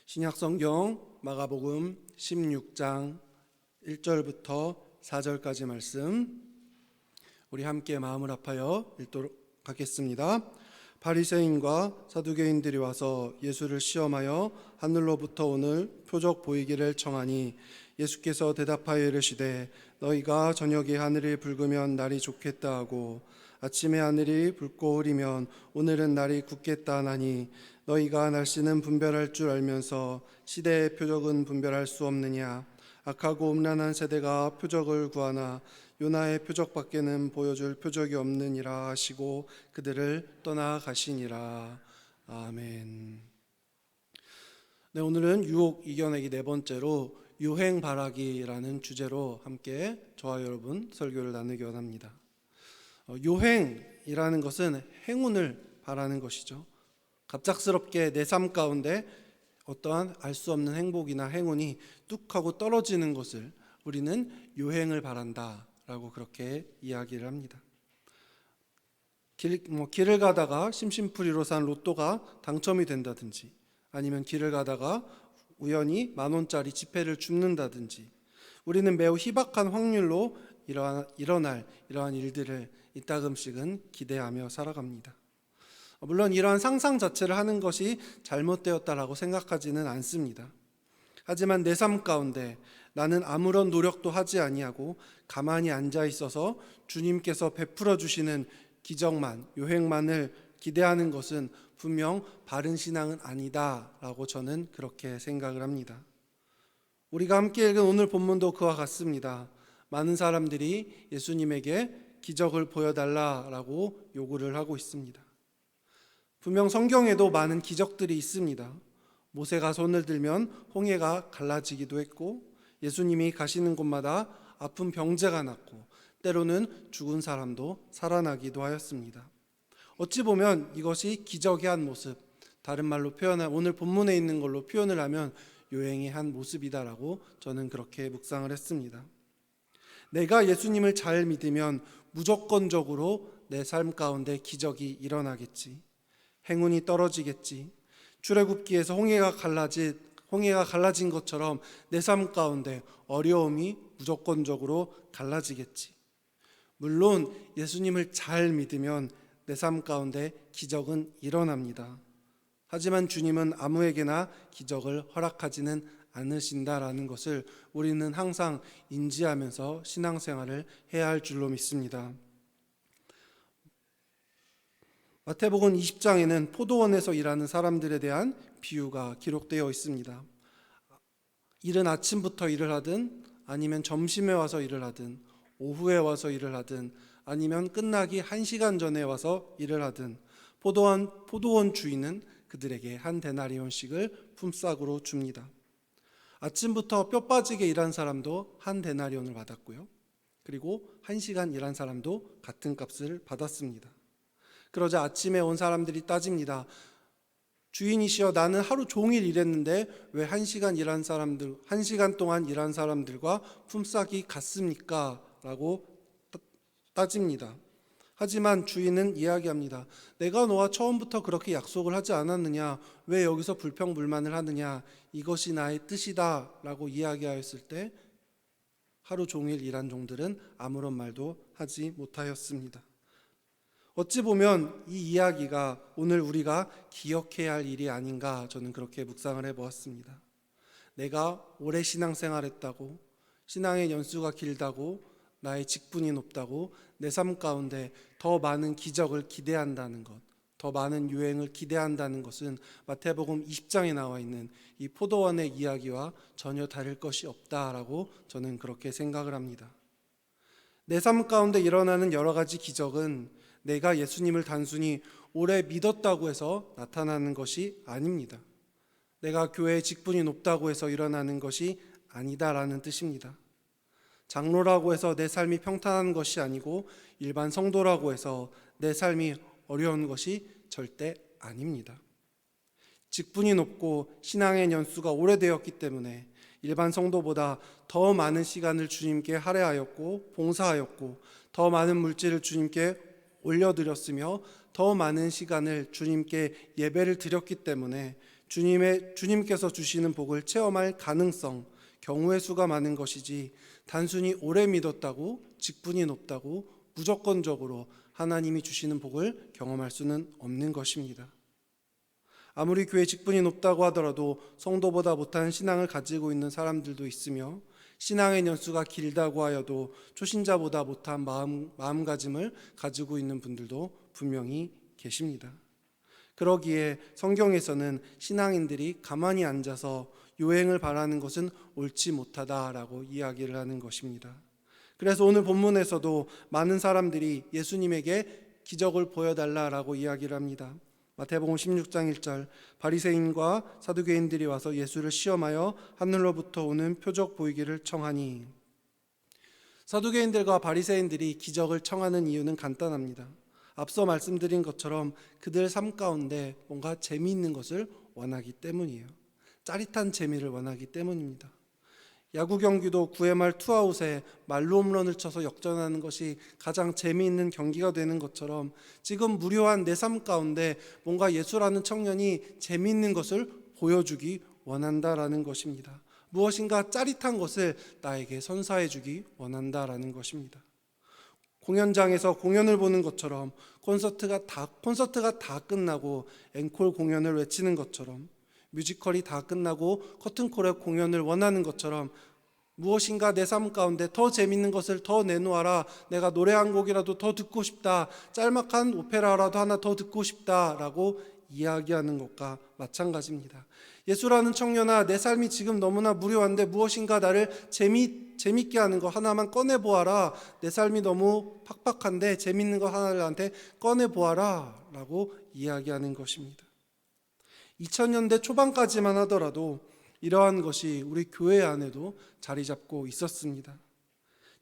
신약성경 마가복음 16장 1절부터 4절까지 말씀 우리 함께 마음을 합하여 읽도록 하겠습니다. 바리새인과 사두개인들이 와서 예수를 시험하여 하늘로부터 오늘 표적 보이기를 청하니 예수께서 대답하여 이르시되 너희가 저녁에 하늘이 붉으면 날이 좋겠다 하고 아침에 하늘이 붉고 흐리면 오늘은 날이 굳겠다 하나니 너희가 날씨는 분별할 줄 알면서 시대의 표적은 분별할 수 없느냐. 악하고 음란한 세대가 표적을 구하나 요나의 표적밖에는 보여줄 표적이 없느니라 하시고 그들을 떠나가시니라. 아멘. 네, 오늘은 유혹 이겨내기 네 번째로 유행 바라기라는 주제로 함께 저와 여러분 설교를 나누기 원합니다. 요행이라는 것은 행운을 바라는 것이죠. 갑작스럽게 내 삶 가운데 어떠한 알 수 없는 행복이나 행운이 뚝 하고 떨어지는 것을 우리는 요행을 바란다 라고 그렇게 이야기를 합니다. 길을 가다가 심심풀이로 산 로또가 당첨이 된다든지 아니면 길을 가다가 우연히 10,000원짜리 지폐를 줍는다든지 우리는 매우 희박한 확률로 일어날 이러한 일들을 이따금씩은 기대하며 살아갑니다. 물론 이러한 상상 자체를 하는 것이 잘못되었다라고 생각하지는 않습니다. 하지만 내 삶 가운데 나는 아무런 노력도 하지 아니하고 가만히 앉아 있어서 주님께서 베풀어 주시는 기적만, 요행만을 기대하는 것은 분명 바른 신앙은 아니다라고 저는 그렇게 생각을 합니다. 우리가 함께 읽은 오늘 본문도 그와 같습니다. 많은 사람들이 예수님에게 기적을 보여달라라고 요구를 하고 있습니다. 분명 성경에도 많은 기적들이 있습니다. 모세가 손을 들면 홍해가 갈라지기도 했고 예수님이 가시는 곳마다 아픈 병자가 낫고 때로는 죽은 사람도 살아나기도 하였습니다. 어찌 보면 이것이 기적의 한 모습, 다른 말로 표현한 오늘 본문에 있는 걸로 표현을 하면 요행의 한 모습이다라고 저는 그렇게 묵상을 했습니다. 내가 예수님을 잘 믿으면 무조건적으로 내 삶 가운데 기적이 일어나겠지. 행운이 떨어지겠지. 출애굽기에서 홍해가 갈라진 것처럼 내 삶 가운데 어려움이 무조건적으로 갈라지겠지. 물론 예수님을 잘 믿으면 내 삶 가운데 기적은 일어납니다. 하지만 주님은 아무에게나 기적을 허락하지는 않으신다라는 것을 우리는 항상 인지하면서 신앙생활을 해야 할 줄로 믿습니다. 마태복음 20장에는 포도원에서 일하는 사람들에 대한 비유가 기록되어 있습니다. 이른 아침부터 일을 하든 아니면 점심에 와서 일을 하든 오후에 와서 일을 하든 아니면 끝나기 1시간 전에 와서 일을 하든 포도원 주인은 그들에게 한 데나리온씩을 품삯으로 줍니다. 아침부터 뼈 빠지게 일한 사람도 한 데나리온을 받았고요. 그리고 1시간 일한 사람도 같은 값을 받았습니다. 그러자 아침에 온 사람들이 따집니다. 주인이시여, 나는 하루 종일 일했는데 왜 1시간 동안 일한 사람들과 품삯이 같습니까? 라고 따집니다. 하지만 주인은 이야기합니다. 내가 너와 처음부터 그렇게 약속을 하지 않았느냐? 왜 여기서 불평불만을 하느냐? 이것이 나의 뜻이다 라고 이야기하였을 때 하루 종일 일한 종들은 아무런 말도 하지 못하였습니다. 어찌 보면 이 이야기가 오늘 우리가 기억해야 할 일이 아닌가 저는 그렇게 묵상을 해보았습니다. 내가 오래 신앙생활했다고, 신앙의 연수가 길다고, 나의 직분이 높다고 내 삶 가운데 더 많은 기적을 기대한다는 것, 더 많은 유행을 기대한다는 것은 마태복음 20장에 나와 있는 이 포도원의 이야기와 전혀 다를 것이 없다라고 저는 그렇게 생각을 합니다. 내 삶 가운데 일어나는 여러 가지 기적은 내가 예수님을 단순히 오래 믿었다고 해서 나타나는 것이 아닙니다. 내가 교회의 직분이 높다고 해서 일어나는 것이 아니다라는 뜻입니다. 장로라고 해서 내 삶이 평탄한 것이 아니고 일반 성도라고 해서 내 삶이 어려운 것이 절대 아닙니다. 직분이 높고 신앙의 연수가 오래되었기 때문에 일반 성도보다 더 많은 시간을 주님께 할애하였고 봉사하였고 더 많은 물질을 주님께 올려드렸으며 더 많은 시간을 주님께 예배를 드렸기 때문에 주님께서 주시는 복을 체험할 가능성, 경우의 수가 많은 것이지 단순히 오래 믿었다고, 직분이 높다고 무조건적으로 하나님이 주시는 복을 경험할 수는 없는 것입니다. 아무리 교회 직분이 높다고 하더라도 성도보다 못한 신앙을 가지고 있는 사람들도 있으며, 신앙의 연수가 길다고 하여도 초신자보다 못한 마음가짐을 가지고 있는 분들도 분명히 계십니다. 그러기에 성경에서는 신앙인들이 가만히 앉아서 요행을 바라는 것은 옳지 못하다라고 이야기를 하는 것입니다. 그래서 오늘 본문에서도 많은 사람들이 예수님에게 기적을 보여달라라고 이야기를 합니다. 마태복음 16장 1절, 바리새인과 사두개인들이 와서 예수를 시험하여 하늘로부터 오는 표적 보이기를 청하니. 사두개인들과 바리새인들이 기적을 청하는 이유는 간단합니다. 앞서 말씀드린 것처럼 그들 삶 가운데 뭔가 재미있는 것을 원하기 때문이에요. 짜릿한 재미를 원하기 때문입니다. 야구 경기도 9회 말 투아웃에 말로 홈런을 쳐서 역전하는 것이 가장 재미있는 경기가 되는 것처럼, 지금 무료한 내 삶 가운데 뭔가 예수라는 청년이 재미있는 것을 보여주기 원한다라는 것입니다. 무엇인가 짜릿한 것을 나에게 선사해 주기 원한다라는 것입니다. 공연장에서 공연을 보는 것처럼, 콘서트가 다 끝나고 앵콜 공연을 외치는 것처럼, 뮤지컬이 다 끝나고 커튼콜의 공연을 원하는 것처럼, 무엇인가 내 삶 가운데 더 재밌는 것을 더 내놓아라, 내가 노래 한 곡이라도 더 듣고 싶다, 짤막한 오페라라도 하나 더 듣고 싶다라고 이야기하는 것과 마찬가지입니다. 예수라는 청년아, 내 삶이 지금 너무나 무료한데 무엇인가 나를 재밌게 하는 거 하나만 꺼내보아라, 내 삶이 너무 팍팍한데 재밌는 거 하나를 나한테 꺼내보아라 라고 이야기하는 것입니다. 2000년대 초반까지만 하더라도 이러한 것이 우리 교회 안에도 자리 잡고 있었습니다.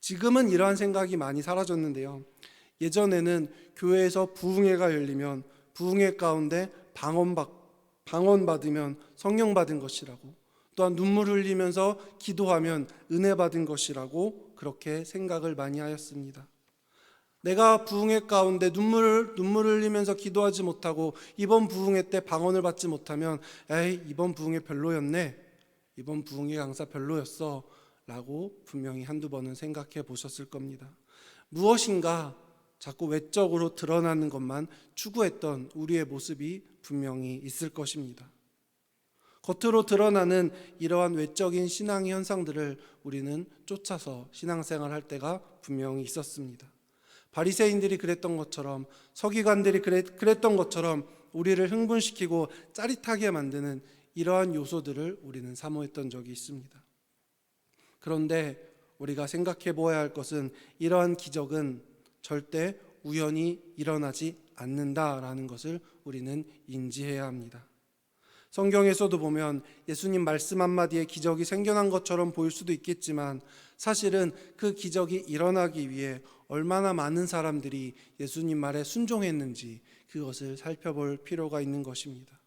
지금은 이러한 생각이 많이 사라졌는데요. 예전에는 교회에서 부흥회가 열리면 부흥회 가운데 방언 받으면 성령 받은 것이라고, 또한 눈물 흘리면서 기도하면 은혜 받은 것이라고 그렇게 생각을 많이 하였습니다. 내가 부흥회 가운데 눈물 흘리면서 기도하지 못하고 이번 부흥회 때 방언을 받지 못하면 에이, 이번 부흥회 별로였네, 이번 부흥회 강사 별로였어 라고 분명히 한두 번은 생각해 보셨을 겁니다. 무엇인가 자꾸 외적으로 드러나는 것만 추구했던 우리의 모습이 분명히 있을 것입니다. 겉으로 드러나는 이러한 외적인 신앙의 현상들을 우리는 쫓아서 신앙생활할 때가 분명히 있었습니다. 바리새인들이 그랬던 것처럼, 서기관들이 그랬던 것처럼 우리를 흥분시키고 짜릿하게 만드는 이러한 요소들을 우리는 사모했던 적이 있습니다. 그런데 우리가 생각해 보아야 할 것은, 이러한 기적은 절대 우연히 일어나지 않는다라는 것을 우리는 인지해야 합니다. 성경에서도 보면 예수님 말씀 한마디에 기적이 생겨난 것처럼 보일 수도 있겠지만, 사실은 그 기적이 일어나기 위해 얼마나 많은 사람들이 예수님 말에 순종했는지 그것을 살펴볼 필요가 있는 것입니다.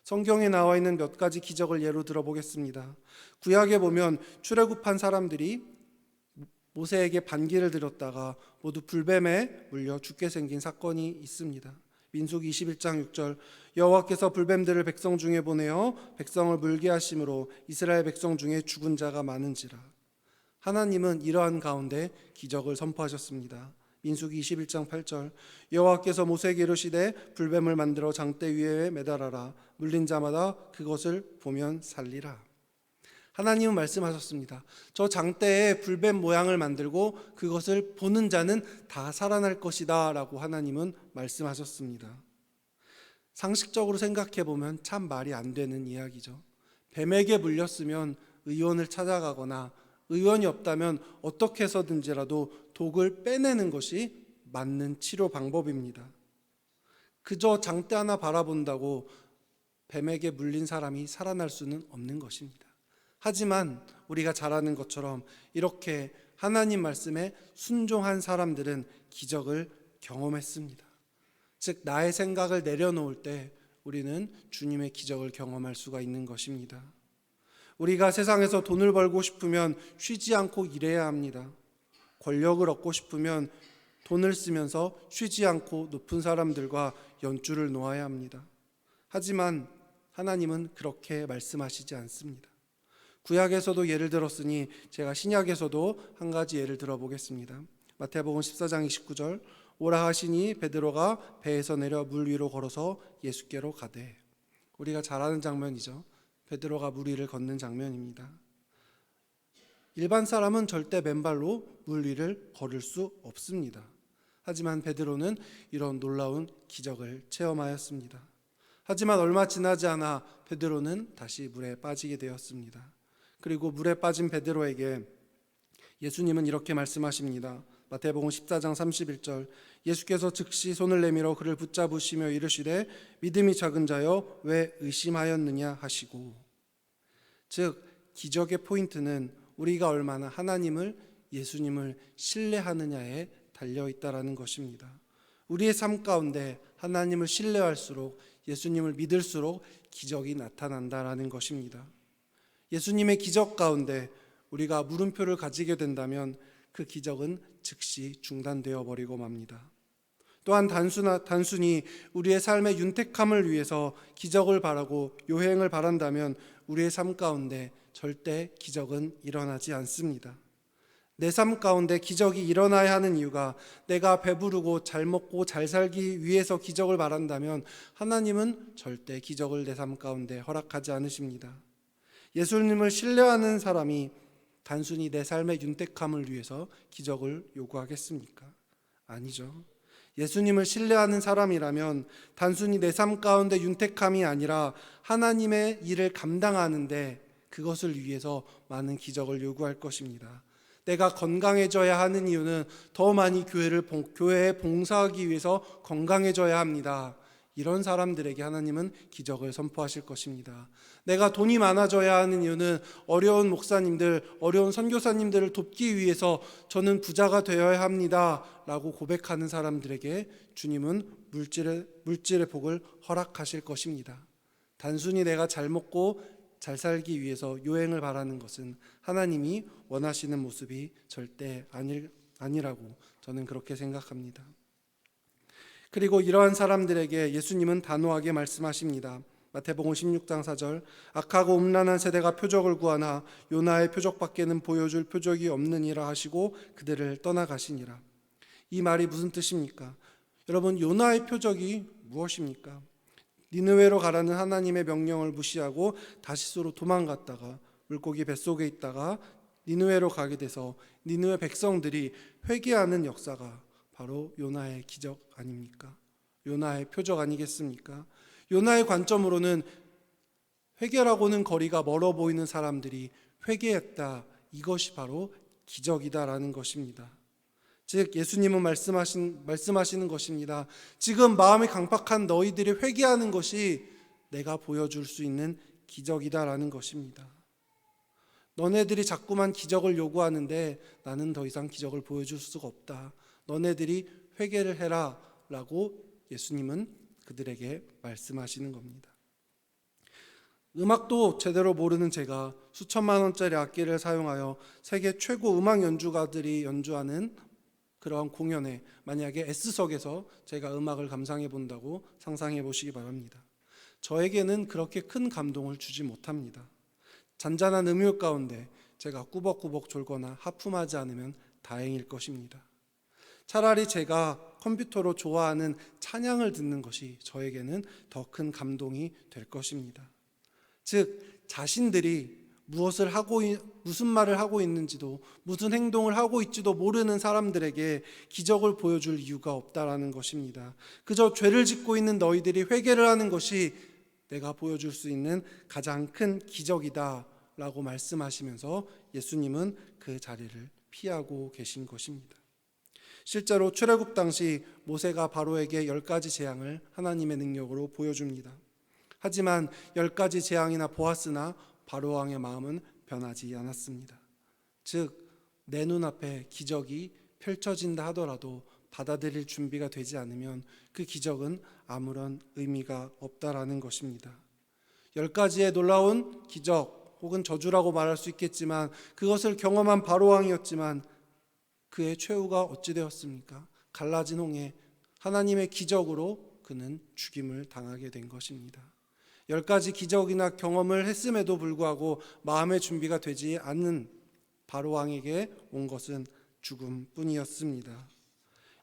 성경에 나와 있는 몇 가지 기적을 예로 들어보겠습니다. 구약에 보면 출애굽한 사람들이 모세에게 반기를 드렸다가 모두 불뱀에 물려 죽게 생긴 사건이 있습니다. 민수기 21장 6절, 여호와께서 불뱀들을 백성 중에 보내어 백성을 물게 하심으로 이스라엘 백성 중에 죽은 자가 많은지라. 하나님은 이러한 가운데 기적을 선포하셨습니다. 민수기 21장 8절, 여호와께서 모세에게 이르시되 불뱀을 만들어 장대 위에 매달아라, 물린 자마다 그것을 보면 살리라. 하나님은 말씀하셨습니다. 저 장대에 불뱀 모양을 만들고 그것을 보는 자는 다 살아날 것이다 라고 하나님은 말씀하셨습니다. 상식적으로 생각해 보면 참 말이 안 되는 이야기죠. 뱀에게 물렸으면 의원을 찾아가거나, 의원이 없다면 어떻게 해서든지라도 독을 빼내는 것이 맞는 치료 방법입니다. 그저 장대 하나 바라본다고 뱀에게 물린 사람이 살아날 수는 없는 것입니다. 하지만 우리가 잘 아는 것처럼 이렇게 하나님 말씀에 순종한 사람들은 기적을 경험했습니다. 즉, 나의 생각을 내려놓을 때 우리는 주님의 기적을 경험할 수가 있는 것입니다. 우리가 세상에서 돈을 벌고 싶으면 쉬지 않고 일해야 합니다. 권력을 얻고 싶으면 돈을 쓰면서 쉬지 않고 높은 사람들과 연줄을 놓아야 합니다. 하지만 하나님은 그렇게 말씀하시지 않습니다. 구약에서도 예를 들었으니 제가 신약에서도 한 가지 예를 들어보겠습니다. 마태복음 14장 29절, 오라 하시니 베드로가 배에서 내려 물 위로 걸어서 예수께로 가되. 우리가 잘 아는 장면이죠. 베드로가 물 위를 걷는 장면입니다. 일반 사람은 절대 맨발로 물 위를 걸을 수 없습니다. 하지만 베드로는 이런 놀라운 기적을 체험하였습니다. 하지만 얼마 지나지 않아 베드로는 다시 물에 빠지게 되었습니다. 그리고 물에 빠진 베드로에게 예수님은 이렇게 말씀하십니다. 마태복음 14장 31절, 예수께서 즉시 손을 내밀어 그를 붙잡으시며 이르시되 믿음이 작은 자여 왜 의심하였느냐 하시고. 즉 기적의 포인트는 우리가 얼마나 하나님을, 예수님을 신뢰하느냐에 달려있다라는 것입니다. 우리의 삶 가운데 하나님을 신뢰할수록, 예수님을 믿을수록 기적이 나타난다라는 것입니다. 예수님의 기적 가운데 우리가 물음표를 가지게 된다면 그 기적은 즉시 중단되어 버리고 맙니다. 또한 단순히 우리의 삶의 윤택함을 위해서 기적을 바라고 요행을 바란다면 우리의 삶 가운데 절대 기적은 일어나지 않습니다. 내 삶 가운데 기적이 일어나야 하는 이유가 내가 배부르고 잘 먹고 잘 살기 위해서 기적을 바란다면 하나님은 절대 기적을 내 삶 가운데 허락하지 않으십니다. 예수님을 신뢰하는 사람이 단순히 내 삶의 윤택함을 위해서 기적을 요구하겠습니까? 아니죠. 예수님을 신뢰하는 사람이라면 단순히 내 삶 가운데 윤택함이 아니라 하나님의 일을 감당하는데 그것을 위해서 많은 기적을 요구할 것입니다. 내가 건강해져야 하는 이유는 더 많이 교회에 봉사하기 위해서 건강해져야 합니다. 이런 사람들에게 하나님은 기적을 선포하실 것입니다. 내가 돈이 많아져야 하는 이유는 어려운 목사님들, 어려운 선교사님들을 돕기 위해서 저는 부자가 되어야 합니다 라고 고백하는 사람들에게 주님은 물질의 복을 허락하실 것입니다. 단순히 내가 잘 먹고 잘 살기 위해서 요행을 바라는 것은 하나님이 원하시는 모습이 절대 아니라고 저는 그렇게 생각합니다. 그리고 이러한 사람들에게 예수님은 단호하게 말씀하십니다. 마태복음 16장 4절, 악하고 음란한 세대가 표적을 구하나 요나의 표적밖에는 보여줄 표적이 없느니라 하시고 그들을 떠나가시니라. 이 말이 무슨 뜻입니까? 여러분, 요나의 표적이 무엇입니까? 니느웨로 가라는 하나님의 명령을 무시하고 다시스로 도망갔다가 물고기 뱃속에 있다가 니느웨로 가게 돼서 니느웨 백성들이 회개하는 역사가 바로 요나의 기적 아닙니까? 요나의 표적 아니겠습니까? 요나의 관점으로는 회개라고는 거리가 멀어 보이는 사람들이 회개했다, 이것이 바로 기적이다라는 것입니다. 즉 예수님은 말씀하시는 것입니다. 지금 마음이 강팍한 너희들이 회개하는 것이 내가 보여줄 수 있는 기적이다라는 것입니다. 너네들이 자꾸만 기적을 요구하는데 나는 더 이상 기적을 보여줄 수가 없다. 너네들이 회개를 해라 라고 예수님은 그들에게 말씀하시는 겁니다. 음악도 제대로 모르는 제가 수천만 원짜리 악기를 사용하여 세계 최고 음악 연주가들이 연주하는 그런 공연에 만약에 S석에서 제가 음악을 감상해 본다고 상상해 보시기 바랍니다. 저에게는 그렇게 큰 감동을 주지 못합니다. 잔잔한 음율 가운데 제가 꾸벅꾸벅 졸거나 하품하지 않으면 다행일 것입니다. 차라리 제가 컴퓨터로 좋아하는 찬양을 듣는 것이 저에게는 더 큰 감동이 될 것입니다. 즉 자신들이 무슨 말을 하고 있는지도, 무슨 행동을 하고 있지도 모르는 사람들에게 기적을 보여줄 이유가 없다라는 것입니다. 그저 죄를 짓고 있는 너희들이 회개를 하는 것이 내가 보여줄 수 있는 가장 큰 기적이다 라고 말씀하시면서 예수님은 그 자리를 피하고 계신 것입니다. 실제로 출애굽 당시 모세가 바로에게 10가지 재앙을 하나님의 능력으로 보여줍니다. 하지만 10가지 재앙이나 보았으나 바로 왕의 마음은 변하지 않았습니다. 즉 내 눈앞에 기적이 펼쳐진다 하더라도 받아들일 준비가 되지 않으면 그 기적은 아무런 의미가 없다라는 것입니다. 10가지의 놀라운 기적 혹은 저주라고 말할 수 있겠지만 그것을 경험한 바로 왕이었지만 그의 최후가 어찌 되었습니까? 갈라진 홍해, 하나님의 기적으로 그는 죽임을 당하게 된 것입니다. 10가지 기적이나 경험을 했음에도 불구하고 마음의 준비가 되지 않는 바로왕에게 온 것은 죽음뿐이었습니다.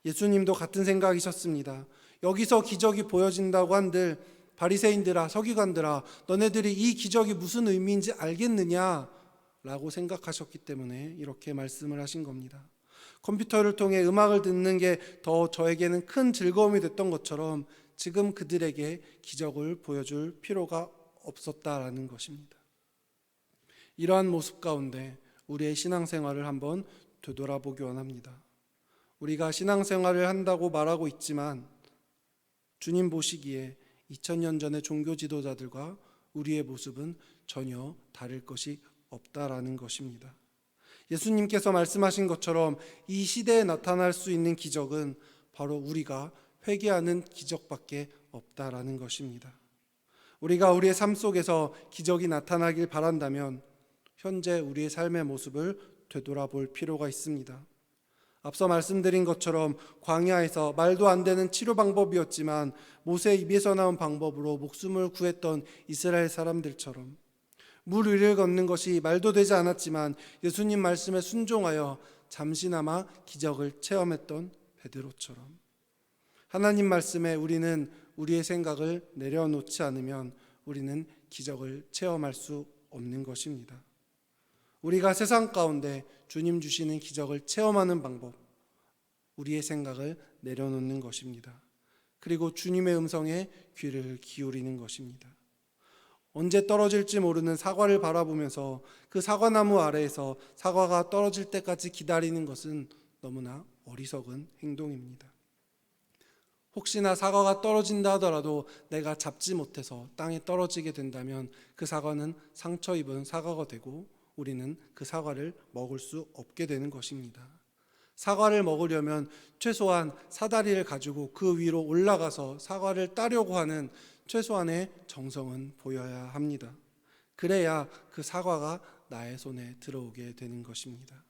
예수님도 같은 생각이셨습니다. 여기서 기적이 보여진다고 한들 바리새인들아, 서기관들아, 너네들이 이 기적이 무슨 의미인지 알겠느냐? 라고 생각하셨기 때문에 이렇게 말씀을 하신 겁니다. 컴퓨터를 통해 음악을 듣는 게 더 저에게는 큰 즐거움이 됐던 것처럼 지금 그들에게 기적을 보여줄 필요가 없었다라는 것입니다. 이러한 모습 가운데 우리의 신앙생활을 한번 되돌아보기 원합니다. 우리가 신앙생활을 한다고 말하고 있지만 주님 보시기에 2000년 전의 종교 지도자들과 우리의 모습은 전혀 다를 것이 없다라는 것입니다. 예수님께서 말씀하신 것처럼 이 시대에 나타날 수 있는 기적은 바로 우리가 회개하는 기적밖에 없다라는 것입니다. 우리가 우리의 삶 속에서 기적이 나타나길 바란다면 현재 우리의 삶의 모습을 되돌아볼 필요가 있습니다. 앞서 말씀드린 것처럼 광야에서 말도 안 되는 치료 방법이었지만 모세의 입에서 나온 방법으로 목숨을 구했던 이스라엘 사람들처럼, 물 위를 걷는 것이 말도 되지 않았지만 예수님 말씀에 순종하여 잠시나마 기적을 체험했던 베드로처럼, 하나님 말씀에 우리는 우리의 생각을 내려놓지 않으면 우리는 기적을 체험할 수 없는 것입니다. 우리가 세상 가운데 주님 주시는 기적을 체험하는 방법, 우리의 생각을 내려놓는 것입니다. 그리고 주님의 음성에 귀를 기울이는 것입니다. 언제 떨어질지 모르는 사과를 바라보면서 그 사과나무 아래에서 사과가 떨어질 때까지 기다리는 것은 너무나 어리석은 행동입니다. 혹시나 사과가 떨어진다 하더라도 내가 잡지 못해서 땅에 떨어지게 된다면 그 사과는 상처 입은 사과가 되고 우리는 그 사과를 먹을 수 없게 되는 것입니다. 사과를 먹으려면 최소한 사다리를 가지고 그 위로 올라가서 사과를 따려고 하는 최소한의 정성은 보여야 합니다. 그래야 그 사과가 나의 손에 들어오게 되는 것입니다.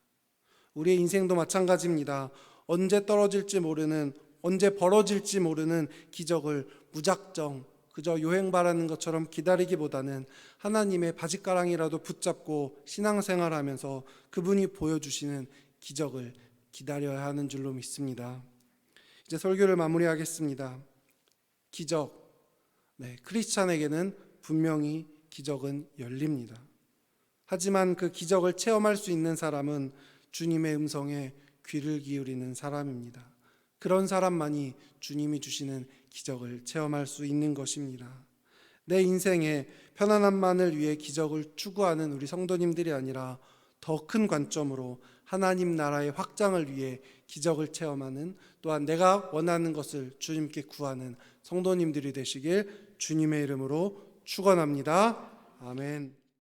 우리의 인생도 마찬가지입니다. 언제 떨어질지 모르는, 언제 벌어질지 모르는 기적을 무작정 그저 요행바라는 것처럼 기다리기보다는 하나님의 바짓가랑이라도 붙잡고 신앙생활하면서 그분이 보여주시는 기적을 기다려야 하는 줄로 믿습니다. 이제 설교를 마무리하겠습니다. 기적, 크리스찬에게는 분명히 기적은 열립니다. 하지만 그 기적을 체험할 수 있는 사람은 주님의 음성에 귀를 기울이는 사람입니다. 그런 사람만이 주님이 주시는 기적을 체험할 수 있는 것입니다. 내 인생에 편안함만을 위해 기적을 추구하는 우리 성도님들이 아니라 더 큰 관점으로 하나님 나라의 확장을 위해 기적을 체험하는, 또한 내가 원하는 것을 주님께 구하는 성도님들이 되시길 주님의 이름으로 축원합니다. 아멘.